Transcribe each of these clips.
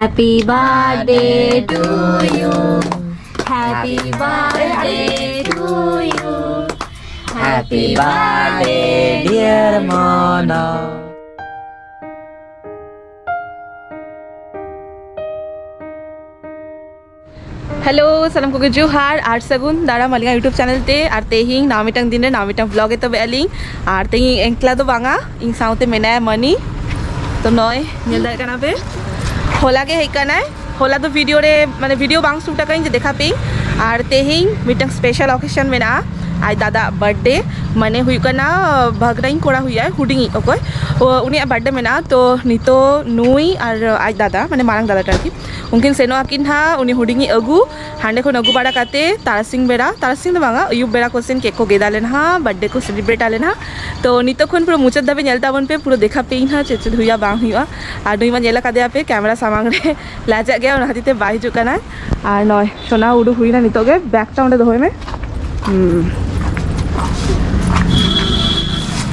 Happy birthday to you. Happy birthday to you. Happy birthday dear Mona. Hello सलाम को जोहार are सगुन दारा मालिका यूट्यूब चैनल ते आर तेहिंग नामिटांग दिन रे नामिटांग ब्लॉग तो बेलिंग आर तेहिंग एंकला तो बांगा इन साउते मेना मनी तो नय नेल दा काना पे होला के हेक काना होला तो वीडियो रे माने वीडियो बांग शूट काइन जे देखा पे आर तेहिंग मिटांग स्पेशल ओकेशन मेना आज दादा बर्थडे माने हुई काना भगराइन कोड़ा हुई है हुडिंग ओकोय उनी बर्थडे मेना तो नितो नुई और आज दादा माने मारंग दादा टाकी उनकिन सेनो आकिन हा उनी हुडिंग अगु हांडे को अगु बाड़ा काते तारसिंग बेड़ा तारसिंग दो बांगा अयुब बेड़ा कोसेन केक को गेदालेन हा बर्थडे को सेलिब्रेट आलेन हा तो नितो खन पूरा मुचाद दाबे नेलता बन पे पूरा देखा पे हा चेचद हुया बांग हुआ आ दुई मा नेला कादे पे कैमरा सामांग रे लाजा गया और हातीते बाई जुकाना आ नय सोना उडु हुईना नितो गे बैक टाउन रे दोय में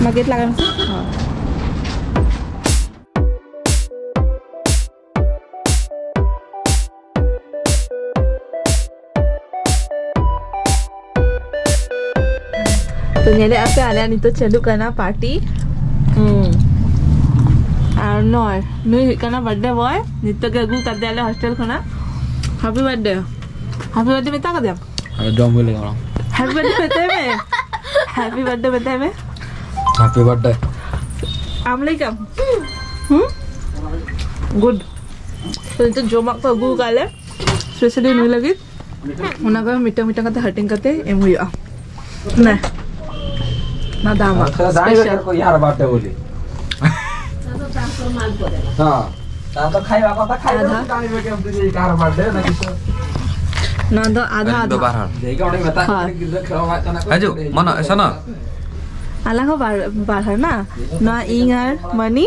मगेट लगाम हां तो नेले आपे आले नितो चालू करना पार्टी और नय नुई करना बर्थडे बॉय नितो के अगु कर देले हॉस्टल खाना हैप्पी बर्थडे बता कर दे जॉम बोले गाना हैप्पी बर्थडे बता में हैप्पी बर्थडे बता में हैप्पी बर्थडे आमलेकम गुड तो नितो जोमाक तो अगु काले स्पेशली नुई लगी उना का मीठा मीठा काते हटिंग काते एम हुआ ना ना दामा स्पेशल को यार बाटे बोली हां ता तो खाइबा কথা খাইবা জানি বে কেম দিই কার বার্থডে নাকি তো ना तो आधा आधा बाहर देखा उन्हें बता कि खेलवा तना हाजो मन ऐसा ना आला को बाहर ना ना इंगर मनी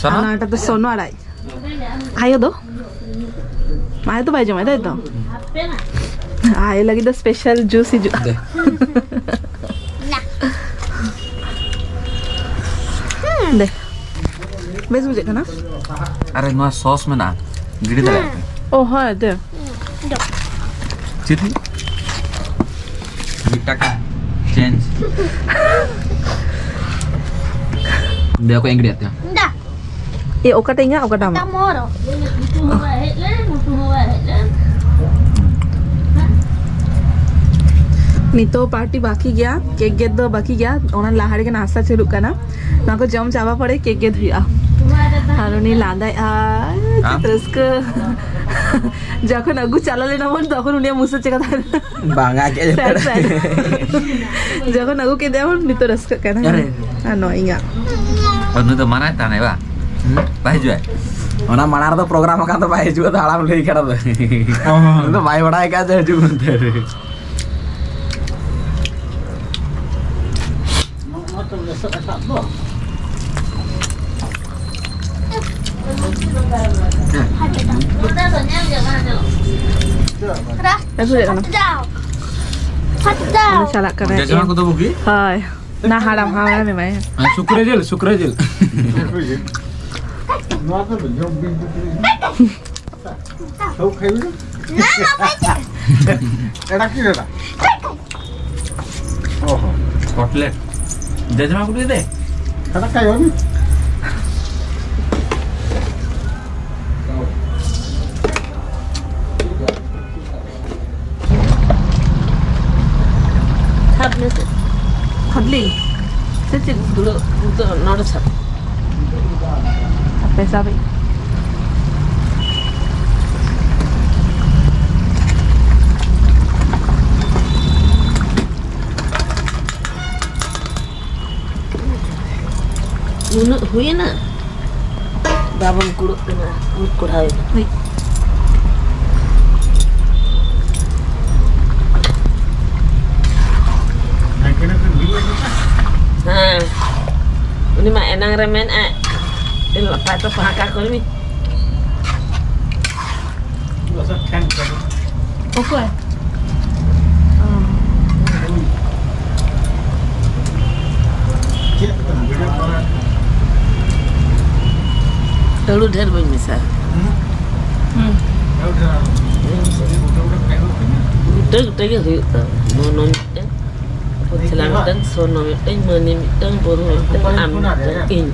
ना ता तो सोनो आराई आयो दो आयो तो बाजू में दे तो आयो लगी तो स्पेशल जूसी जू दे बेस बुझे ना अरे नो सॉस में ना गिड़ी दे ओ हां दे चिथी मिटा का चेंज देखो इंग्रेडिएंट आते हैं Nda. ये ओकटा इंगा ओकटा मा Moro. नितो पार्टी बाकी गया केक गेट दो बाकी गया ओना लाहारे के नाश्ता चलू कना ना को जम चावा पड़े केक गेट हुआ हारुनी लांदा आ चित्रस्क যখন আগু চালালে না বল তখন উনি মুছে চেকা থাকে बांगा के যখন আগু के দেও নিতো রস্ক কেন आ नोइंगा और नु तो माना ता नहीं बा भाई जो है ओना मनार तो प्रोग्राम का तो भाई जो ताला में लेके खड़ा तो तो भाई बड़ा है क्या जो बनते रे salah karena jangan aku tuh buki hai nah haram memang syukur aja kotlet jangan aku deh karena kayak ini खदली सच्ची दूर तो नॉट अच्छा पैसा भी हुई ना बाबन कुड़ाई हाँ ini mah enang remen ini lepas itu pakak kau ni oke Dulu ढेर बन मिसा Gede gitu. Mono miteng. Putih miteng, sono miteng, mani miteng, boru miteng, am miteng, in.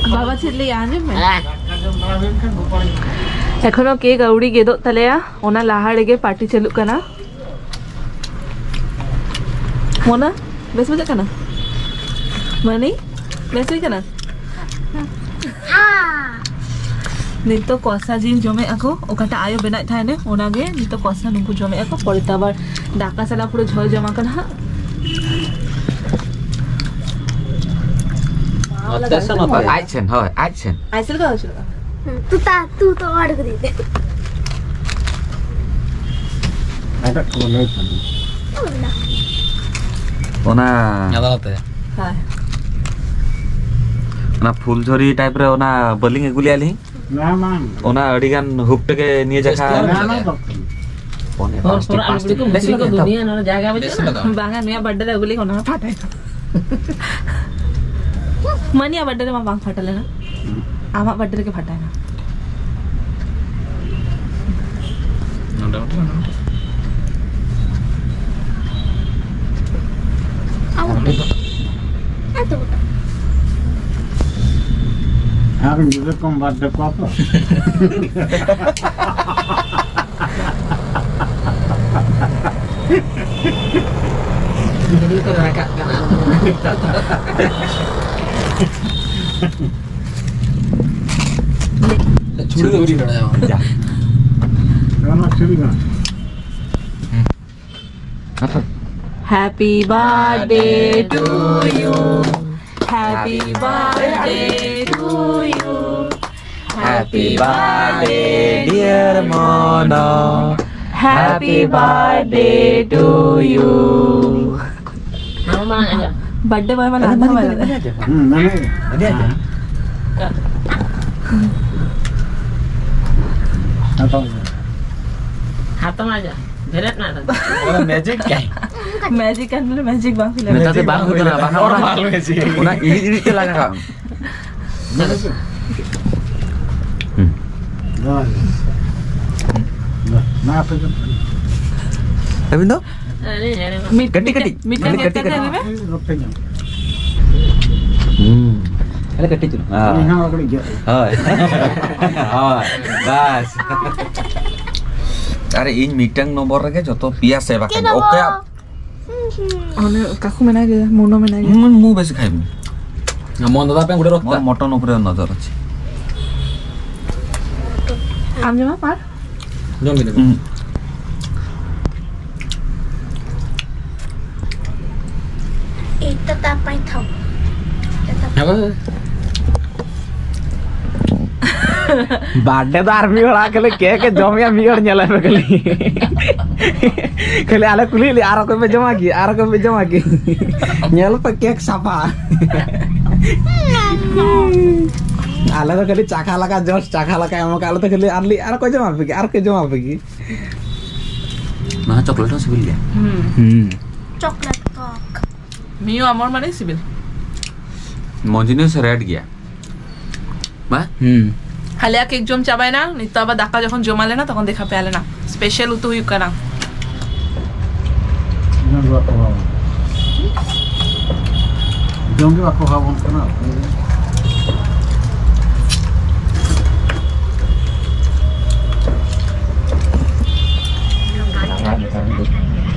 बाबा छिले आने में एखनो केक अउड़ी गेदो तलेया ओना लाहाड़े गे पार्टी चलुक कना मोना बेस बजा कना मनी बेस बजा कना नितो कोसा जिन जमे ako ओकाटा आयो बेना थाने ओना गे नितो कोसा नुकु जमे ako परे तबार डाका सला पुरो झोल जमा कना Action apa? Action, hoy, action. Isle का होशल तू तो और कर दे Ona, Nyata kata ya. हाय ona फुलझरी टाइप रे ona बलिंग एगुली आली ona अडिगान हुक के निये जखा ओने Por algo ko besi ko dunia na jaga Des betul. kata. बांगा नुया बर्थडे रे गुली कोना फाटाय मनिया बर्थडे रे मा बांग फाटले ना आमा बर्थडे के फाटाय ना Udah. Atau Aku juga kombat apa? Jadi ko raka kana. Curi kada ya. Karena sering kan. apa? Happy birthday to you happy birthday to you Happy birthday dear Mono. Happy birthday to you Nama mana aja. Birthday boy वाला आधा वाला Mana? Tadi aja. Atau Hatam aja. Beret na. Ona magic kai. Magic करने में magic बांग फिलहाल Minta teh bang betul bang normal magic. Ona ini teh lah kak. Nah, apa itu? Tapi tuh Ini Ketik-ketik. मीट Ketik, cake ketik, करने में Rokenya. Ada ketik tu. Ah. Ini hang kerja. Hai. Hai. Bas. Are in meeting nomor ke joto pia saya pakai. Oke. ओने काकू में ना गया mono में ना गया Mu besi খাইব। Ngomong apa yang udah মোর rokta? Mutton উপরে নজর আছে। आम जमा पार Jom gini. tetap main tahu. Apa? बाडे तो आर्मी वाला कले के जमिया मिगड़ नेला पे कले आले कुली आरो को पे जमा की नेल पे केक सापा आले तो कले चाखा लगा जस्ट चाखा लगा हम काले तो कले आरली आरो को जमा पे की ना चॉकलेट से बिल गया Coklat kok. मियो अमर माने सिबिल मजिने से रेड गया बा हालिया केक जम चाबाय ना नितो आबा दाका যখন জমালে না তখন দেখা পেলে না স্পেশাল উতু হুই করা Jangan buat apa. Jangan buat apa pun kena.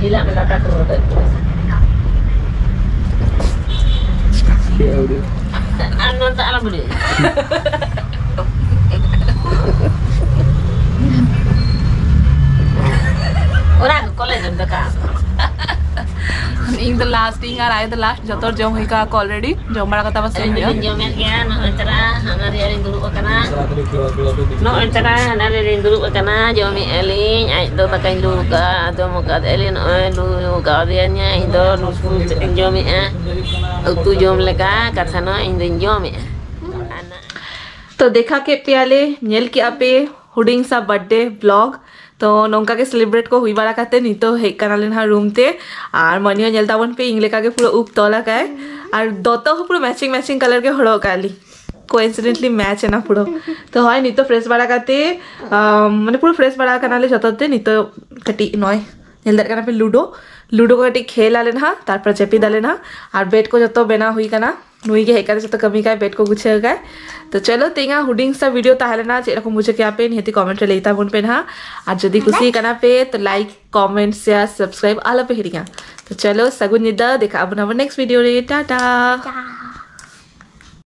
Gila melata terus. Anu tak alam boleh. Orang college में का इन द लास्ट इन आर आई द लास्ट जतर जम हुई का ऑलरेडी जमरा का तबस ini jomet ya no antara hanari yang dulu kana no antara hanari yang dulu kana jomi eling ai do takai luka do muka elin lu ka dianya indo nusu jomi tu jom leka katsana indo jomi तो देखा के प्याले nail के आपे हुडिंग सा birthday blog तो नौका के सेलिब्रेट को हुई बारा करते नहीं तो हेक कनालेन हा रूम ते और मनियो नेलता बन पे इंगले का के पूरा उप तोला का और दोतो हो पूरा मैचिंग कलर के हड़ो काली कोइंसिडेंटली मैच है ना पूरा तो हय नितो फ्रेश बाड़ा काते माने पूरा फ्रेश बाड़ा कानाले जतते नितो कटी नय नेल दर काना पे लूडो लूडो को कटी खेल आले ना तारपर चेपी दाले ना और बेड को जतो बेना हुई काना नुई के हेकारे जतो कमी का बेड को गुछे गाय तो चलो तेंगा हुडिंग सा वीडियो ताहले ना चेरा को मुझे क्या पे निहती कमेंट रे लेता बुन पे ना और जदी खुशी काना पे तो लाइक कमेंट शेयर सब्सक्राइब आला पे हिरिया तो चलो सगुन निदा देखा अब नेक्स्ट वीडियो रे टाटा।